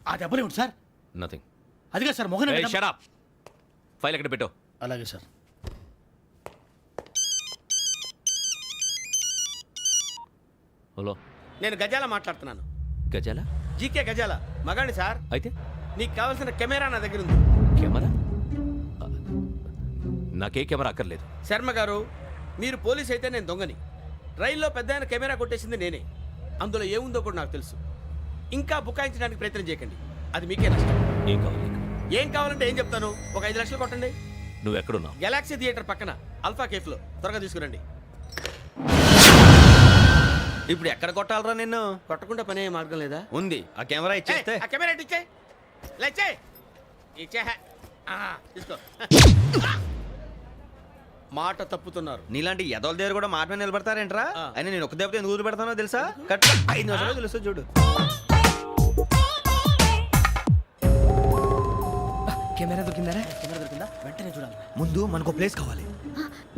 ఆ దెబ్బలు ఏమిటి సార్? నథింగ్. అదిగా సార్ మొహన. Shut up. ఫైల్ ఎక్కడ పెట్టు. అలాగే సార్. హలో, నేను గజాల మాట్లాడుతున్నాను. గజాల? జీకే గజాల మగాండి సార్. అయితే నీకు కావాల్సిన కెమెరా నా దగ్గర ఉంది. కెమెరా? నాకే కెమెరా అక్కర్లేదు. శర్మ గారు, మీరు పోలీస్ అయితే నేను దొంగని. రైల్లో పెద్ద ఆయన కెమెరా కొట్టేసింది నేనే. అందులో ఏముందో కూడా నాకు తెలుసు. ఇంకా బుకాయించడానికి ప్రయత్నం చేయకండి, అది మీకే నష్టం. ఏం కావాలి? ఏం కావాలంటే ఏం చెప్తాను, ఒక 5 లక్షలు కొట్టండి. నువ్వు ఎక్కడున్నావు? గెలాక్సీ థియేటర్ పక్కన అల్ఫా కేఫ్లో. త్వరగా తీసుకురండి. ఇప్పుడు ఎక్కడ కొట్టాలరా నిన్ను? కొట్టకుండా పనే మార్గం లేదా? ఉంది. ఆ కెమెరా ఇచ్చేస్తే. ఆ కెమెరా ఇచ్చే లేచే ఇచ్చే. తీసుకో. మాట తప్పుతున్నారు. నీలాంటి ఎదల దగ్గర కూడా మాట మీద నిలబడతారేంట్రా? ఆ. అయినా నేను ఒక దెబ్బతో ఎందుకు పెడతానో తెలుసా? కట్ 5 నిమిషాలు తెలుసు చూడు. కెమెరా దొరికిందా? వెంటనే చూడాలి. ముందు మనకు ప్లేస్ కావాలి.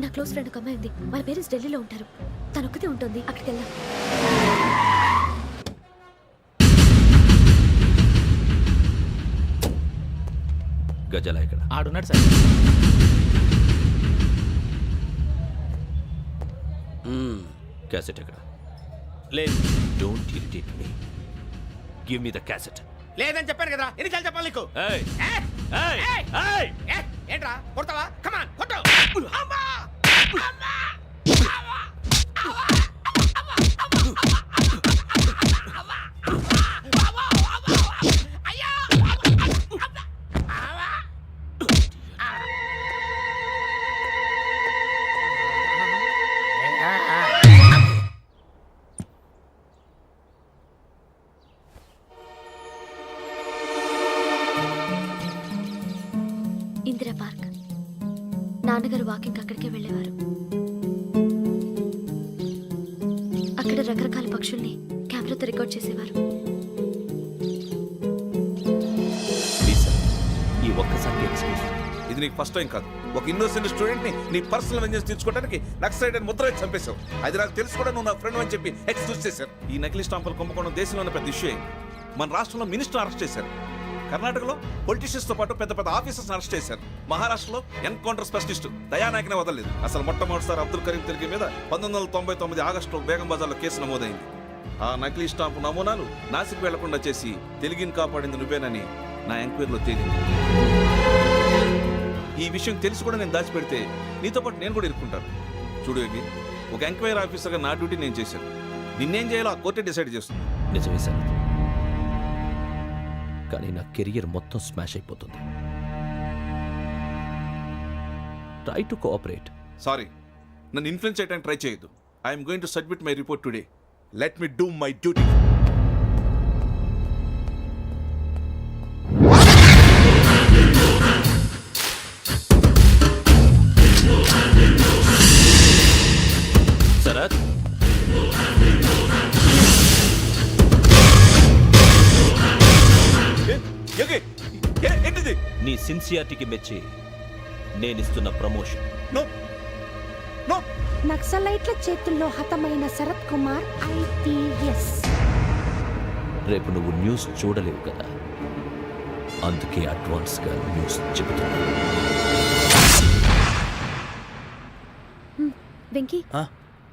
నా క్లోజ్ ఫ్రెండ్ ఒక అమ్మాయి ఉంది. వాళ్ళ పేరెంట్స్ ఢిల్లీలో ఉంటారు. తను ఒక్కతే ఉంటుంది. అక్కడికి వెళ్దాం. గజాల ఇక్కడ ఆడున్నాడు సార్. క్యాసెట్ ఎక్కడ? లేదు. Don't irritate me. Give me the cassette. లేదని చెప్పాను కదా, ఎన్నిసార్లు చెప్పాలి నీకు? ఏయ్ ఏయ్ ఏయ్! ఏంట్రా కొడతావా? కమాన్ కొట్టు. అమ్మా! అమ్మా! ఇందిరా పార్క్. నాన్నగారు వాకింగ్ అక్కడికే వెళ్ళేవారు. అక్కడ రకరకాల పక్షుల్ని కెమెరాతో రికార్డ్ చేసేవారు. ప్లీజ్ సార్, ఈ ఒక్కసారి ఎక్స్క్యూజ్. ఇది నీకు ఫస్ట్ టైం కాదు. ఒక ఇన్నోసెంట్ స్టూడెంట్ ని నీ పర్సనల్ వెంజెన్స్ తీర్చుకోవడానికి నక్సలైట్ అని ముద్ర వేసి చంపేశావు. అది నాకు తెలుసు కూడా నువ్వు నా ఫ్రెండ్ అని చెప్పి ఎక్స్క్యూజ్ చేశారు. ఈ నకిలీ స్టాంపులు కుంభకోణం దేశంలోనే పెద్ద ఇష్యూ అయింది. మన రాష్ట్రంలో మినిస్టర్ అరెస్ట్ చేశారు. కర్ణాటకలో పొలిటీషియన్స్ తో పాటు పెద్ద పెద్ద ఆఫీసర్స్ అరెస్ట్ చేశారు. మహారాష్ట్రలో ఎన్కౌంటర్ స్పెషలిస్ట్ దయానాయకనే వదలలేదు. అసలు మొట్టమొదటిసారి అబ్దుల్ కరీం తిరిగి మీద 1999 ఆగస్టులో బేగం బజార్లో కేసు నమోదైంది. ఆ నకిలీ స్టాంపు నమూనాలు నాసిక్ వెళ్లకుండా చేసి తెలుగుని కాపాడింది నువ్వేనని నా ఎంక్వైరీలో తేలింది. ఈ విషయం తెలిసి కూడా నేను దాచిపెడితే నీతో పాటు నేను కూడా ఇరుక్కుంటాను. చూడు యోగి, ఒక ఎంక్వైరీ ఆఫీసర్గా నా డ్యూటీ నేను చేశాను. నిన్నేం చేయాలో ఆ కోర్టే డిసైడ్ చేస్తుంది. నిజమే సార్, కానీ నా కెరియర్ మొత్తం స్మాష్ అయిపోతుంది. Try to cooperate. సారీ, నన్ను ఇన్ఫ్లుయెన్స్ చేయడానికి ట్రై చేయొద్దు. I'm going to submit my report today. Let me do my duty. Sharath, ఏంటిది? నీ సిన్సియారిటీకి మెచ్చి నేనిస్తున్న ప్రమోషన్. No no. నక్సలైట్ల చేతుల్లో హతమైన శరత్ కుమార్ IPS. రేపు నువ్వు న్యూస్ చూడలేవు కదా, అందుకే అడ్వాన్స్ గా న్యూస్ చెబుతున్నా. వెంకీ,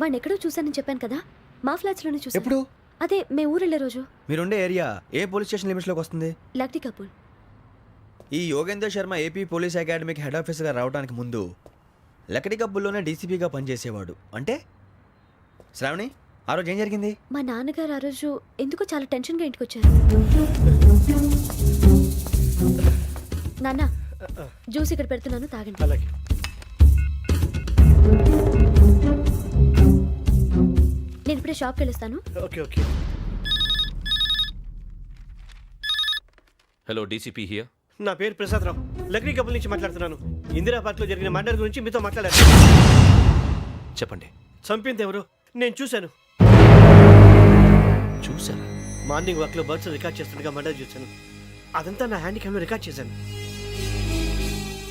వాడిని ఎక్కడో చూశానని చెప్పాను కదా, మా ఫ్లాట్స్ లోనే చూసాను. ఎప్పుడు? అదే మే ఊరెళ్ళే రోజు. మీరుండే ఏరియా ఏ పోలీస్ స్టేషన్ లిమిట్స్ లోకి వస్తుంది? లక్టీ కపూల్. ఈ యోగేందర్ శర్మ ఏపీ పోలీస్ అకాడమీకి హెడ్ ఆఫీసర్గా రావడానికి ముందు లకడి కబ్బుల్లోనే డీసీపీగా పనిచేసేవాడు. అంటే శ్రావణి, ఆ రోజు ఏం జరిగింది? మా నాన్నగారు ఆ రోజు ఎందుకో చాలా టెన్షన్గా ఇంటికి వచ్చారు. నాన్న, జ్యూస్ ఇక్కడ పెడుతున్నాను, తాగండి. అలాగే. నేను ఇప్పుడే షాప్కి వెళ్ళొస్తాను. Okay okay. Hello, DCP here. నా పేరు ప్రసాదరావు, లక్డీ కపుల్ నుంచి మాట్లాడుతున్నాను. ఇందిరా పార్క్ లో జరిగిన మర్డర్ గురించి మీతో మాట్లాడారు. చెప్పండి. చంపింది ఎవరు? నేను చూశాను. చూసారా? మార్నింగ్ వాక్ లో బర్డ్స్ రికార్డ్ చేస్తుండగా మర్డర్ చూశాను. అదంతా నా హ్యాండ్ క్యామ్ లో రికార్డ్ చేశాను.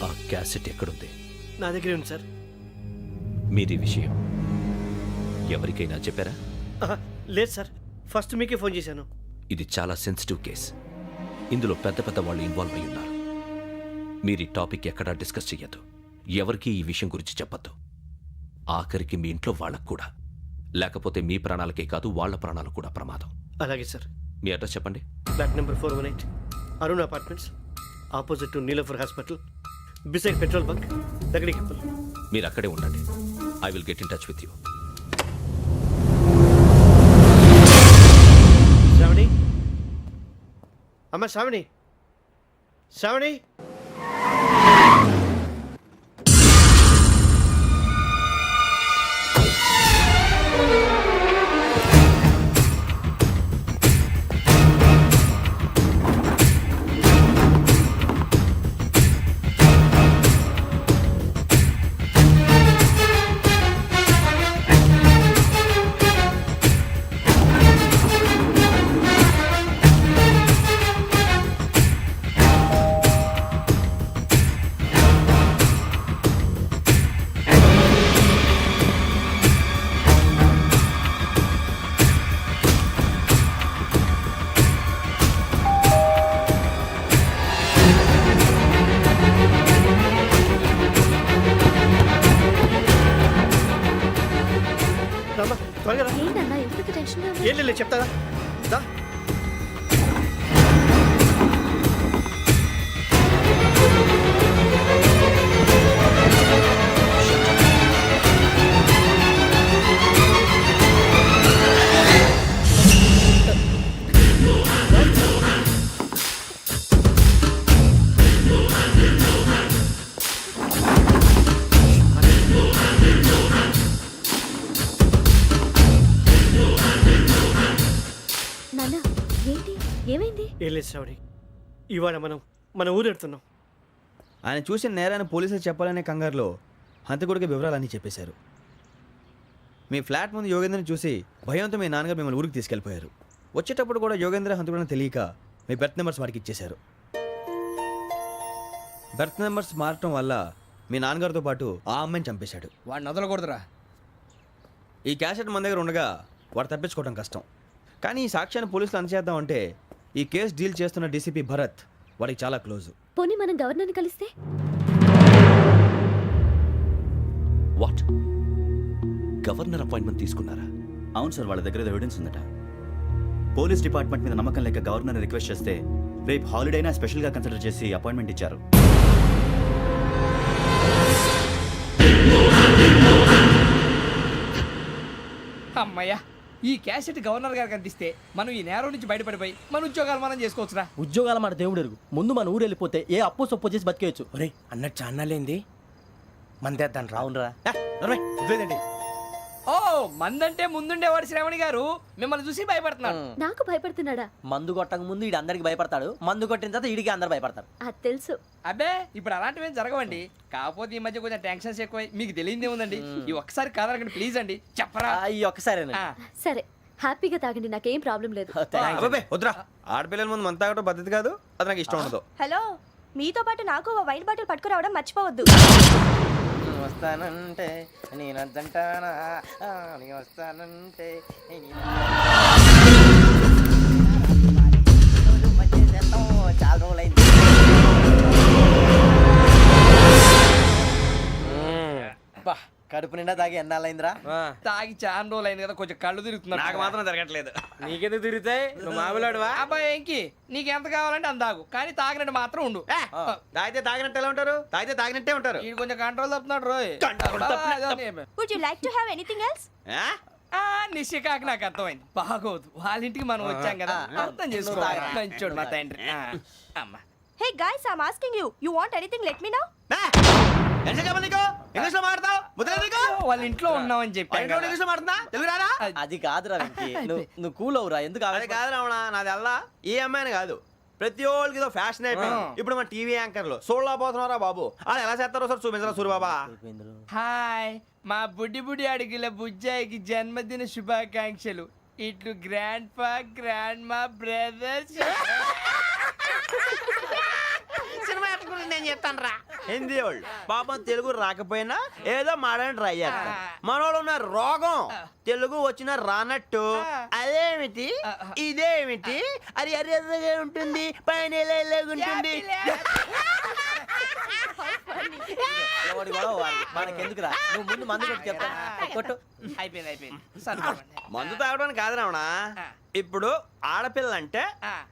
ఆ క్యాసెట్ ఎక్కడుంది? నా దగ్గరే ఉంది సార్. మీరు ఈ విషయం ఎవరికైనా చెప్పారా? లేదు సార్, ఫస్ట్ మీకే ఫోన్ చేశాను. ఇది చాలా సెన్సిటివ్ కేస్. ఇందులో పెద్ద పెద్ద వాళ్ళు ఇన్వాల్వ్ అయి ఉన్నారు. మీరు ఈ టాపిక్ ఎక్కడా డిస్కస్ చెయ్యొద్దు. ఎవరికీ ఈ విషయం గురించి చెప్పొద్దు. ఆఖరికి మీ ఇంట్లో వాళ్ళకు కూడా. లేకపోతే మీ ప్రాణాలకే కాదు వాళ్ళ ప్రాణాలు కూడా ప్రమాదం. అలాగే సార్. మీ అడ్రస్ చెప్పండి. Flat number 418 Arun apartments, opposite to Niloufer hospital, beside petrol bunk, Lakdikapul. మీరు అక్కడే ఉండండి. I will get in touch with you. Shravani, అమ్మ శ్రావణి, శ్రావణి. రామ్మా, త్వరగా రా. ఏంటన్నా ఎందుకు టెన్షన్ ఏం లేదు, చెప్తారా దా. నాన్న ఏంటి ఏమైంది? ఏం లేదు శ్రావణి, ఇవాళ మనం మన ఊరెడుతున్నాం. ఆయన చూసిన నేరాన్ని పోలీసులు చెప్పాలనే కంగారులో హంతకుడికి వివరాలన్నీ చెప్పేశారు. మీ ఫ్లాట్ ముందు యోగేంద్రని చూసి భయంతో మీ నాన్నగారు మిమ్మల్ని ఊరికి తీసుకెళ్ళిపోయారు. వచ్చేటప్పుడు కూడా యోగేంద్ర హంతకుడని తెలియక మీ బెర్త్ నెంబర్స్ వాడికి ఇచ్చేశారు. బెర్త్ నెంబర్స్ మారటం వల్ల మీ నాన్నగారితో పాటు ఆ అమ్మాయిని చంపేశాడు. వాడిని వదలకూడదురా. ఈ క్యాసెట్ మన దగ్గర ఉండగా వాడు తప్పించుకోవడం కష్టం. కానీ ఈ సాక్ష్యాన్ని పోలీసులు అందజేద్దామంటే ఈ కేసు డీల్ చేస్తున్న డీసీపీ భరత్ వాడికి చాలా క్లోజ్. పోనీ మనం గవర్నర్ని కలిస్తే? వాట్? గవర్నర్ అపాయింట్మెంట్ తీసుకున్నారా? అవును సార్, వాళ్ళ దగ్గర ఎవిడెన్స్ ఉందట. పోలీస్ డిపార్ట్మెంట్ మీద నమ్మకం లేక గవర్నర్ రిక్వెస్ట్ చేస్తే రేపు హాలిడేనా స్పెషల్గా కన్సిడర్ చేసి అపాయింట్మెంట్ ఇచ్చారు. అమ్మయ్యా, ఈ క్యాసెట్ గవర్నర్ గారికి అందిస్తే మనం ఈ నేరం నుంచి బయటపడిపోయి మన ఉద్యోగాలు మనం చేసుకోవచ్చురా. ఉద్యోగాల మాట దేవుడు ఎరుగు. ముందు మన ఊరు వెళ్ళిపోతే ఏ అప్పు సొప్పు చేసి బతికేయచ్చు. ఒరే అన్నట్టు చాన్నాలేంది మందేద్దాను రావునరా. వదిలేదండి. ఓ మందంటే ముందుండేవాడు శ్రావణి గారు మిమ్మల్ని చూసి భయపడుతున్నాడు. నాకు భయపడుతున్నాడా? మందు కొట్టక ముందు ఈడు అందరికి భయపడతాడు, మందు కొట్టిన తర్వాత ఈడికి అందరు భయపడతారు. అది తెలుసు. అబ్బే ఇప్పుడు అలాంటివి ఏం జరగవండి. కాకపోతే ఈ మధ్య కొంచెం టెన్షన్స్ ఎక్కువై మీకు తెలియదే ఉందండి. ఈ ఒక్కసారి కాదనకండి ప్లీజ్ అండి, చెప్పరా. ఈ ఒక్కసారి సరే హ్యాపీగా తాగండి, నాకేం ప్రాబ్లం లేదు. అబ్బాబే వద్దురా, ఆడపిల్లల ముందు మంత తాగడం పద్ధతి కాదు, అది నాకు ఇష్టం ఉండదు. హలో, మీతో పాటు నాకు ఓ వైన్ బాటిల్ పట్టుకురావడం మర్చిపోవద్దు. వస్తానంటే నేనంటానా, వస్తానంటే చాలా రోజులైంది. కడుపు నిండా తాగి ఎన్నాళ్ళైందిరా? తాగి చాలా రోజులు అయింది కదా, కొంచెం కళ్ళు తిరుగుతున్నాడు. నాకు మాత్రం జరగట్లేదు. నీకెందుకు తిరుగుతాయి? నువ్వు మామిలాడువా? అబ్బాయి ఏంకి నీకు ఎంత కావాలంటే అంత తాగు, కానీ తాగినట్టు మాత్రం ఉండు. తాగితే తాగినట్టు ఎలా ఉంటారు? తాగితే తాగినట్టే ఉంటారు. వీడు కొంచెం కంట్రోల్ తప్పుతున్నాడు రోయ్. Would you like to have anything else? నిశ్చికాకి నాకు అర్థమైంది. బాగోదు, వాళ్ళ ఇంటికి మనం వచ్చాం కదా, అర్థం చేసుకోవాలి. మంచోడు మా తండ్రి. అమ్మ hey guys, I am asking you, you want anything let me know. English లో మాట్లాడతావు? వాళ్ళ ఇంట్లో ఉన్నామని చెప్పాను కదా. ఇంగ్లీష్ లో మాట్లాడుతున్నా? తెలుగు రాదా? అది కాదురా వెంకీ, నువ్వు కూల్ అవురా. ఎందుకు అది కాదు రావణ, నాది అల్లా ఈ అమ్మాయిని కాదు, ప్రతి ఒళ్ళకి ఇదో ఫ్యాషన్ అయిపోయింది. ఇప్పుడు మన టీవీ యాంకర్లు సోళ్ళ పోతున్నారా బాబు, వాళ్ళు ఎలా చేస్తారో సార్ చూపించరా సూరిబాబా. హాయ్, మా బుడ్డి బుడి అడిగిల బుజ్జాయికి జన్మదిన శుభాకాంక్షలు. ఇట్లు గ్రాండ్ ఫా గ్రాండ్ మా బ్రదర్స్. సినిమా నేను చెప్తాను రా. హిందీ వాళ్ళు పాపం తెలుగు రాకపోయినా ఏదో మాడని ట్రై చేస్తారు. మనోళ్ళు ఉన్న రోగం తెలుగు వచ్చిన రానట్టు అదేమిటి ఇదేమిటి అది అరిగా ఉంటుంది పైన ఉంటుంది. ఎవడి గొడవ వాడిది. మనకెందుకురా నువ్వు ముందు మందు కొట్టి చెప్తా కొట్టు. అయిపోయింది సరిపోండి. మందు తాగడానికి కాదు రావణ. ఇప్పుడు ఆడపిల్ల అంటే